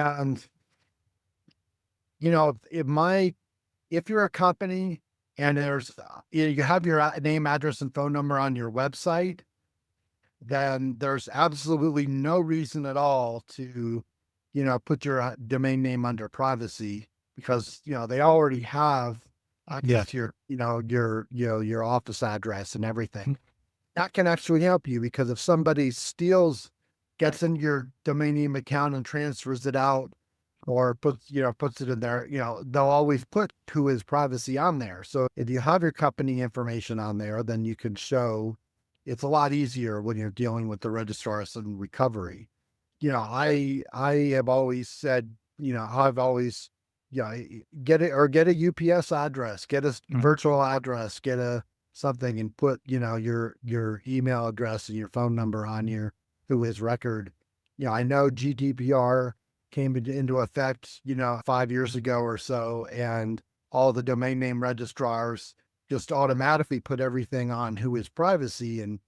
And, you know, if you're a company and you have your name, address, and phone number on your website, then there's absolutely no reason at all to, put your domain name under privacy because, they already have Yeah. access to your office address and everything. That can actually help you because if somebody gets in your domain name account and transfers it out or puts it in there, they'll always put WHOIS privacy on there. So if you have your company information on there, then you can show it's a lot easier when you're dealing with the registrars and recovery. I have always said, I've always, get a UPS address, get a Mhm. virtual address, get a something and put, your email address and your phone number on your WHOIS record. I know GDPR came into effect, 5 years ago or so, and all the domain name registrars just automatically put everything on WHOIS privacy, and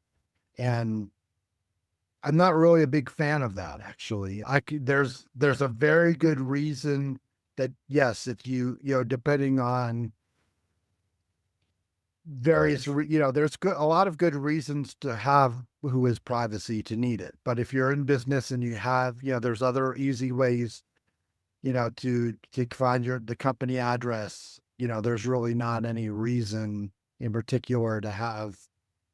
I'm not really a big fan of that, actually. There's a very good reason that yes, if depending on there's a lot of good reasons to have WHOIS privacy to need it. But if you're in business and you have, there's other easy ways, to find the company address. There's really not any reason in particular to have,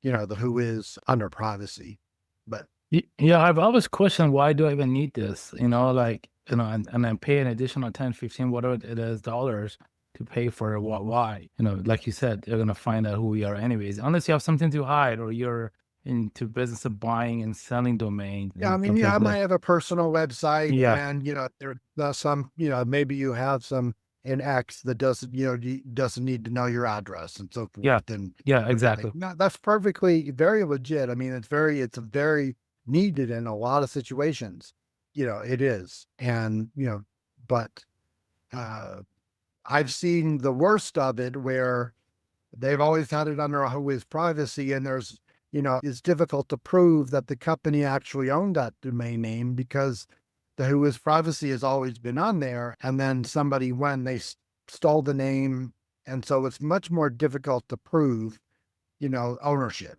the WHOIS under privacy. But Yeah, I've always questioned why do I even need this? Like, and then pay an additional 10, 15, whatever it is, dollars to pay for it. Why? Like you said, they're gonna find out who we are anyways, unless you have something to hide or you're into business of buying and selling domains yeah, I and mean, something like might that. have a personal website Yeah, and, there's some, maybe you have an X that doesn't need to know your address and so yeah, forth and yeah, everything. exactly. No, that's perfectly very legit. I mean, it's very needed in a lot of situations. It is. And, but, uh, I've seen the worst of it where they've always had it under WHOIS privacy, and it's difficult to prove that the company actually owned that domain name because the WHOIS privacy has always been on there. And then somebody, when they stole the name, and so it's much more difficult to prove, ownership.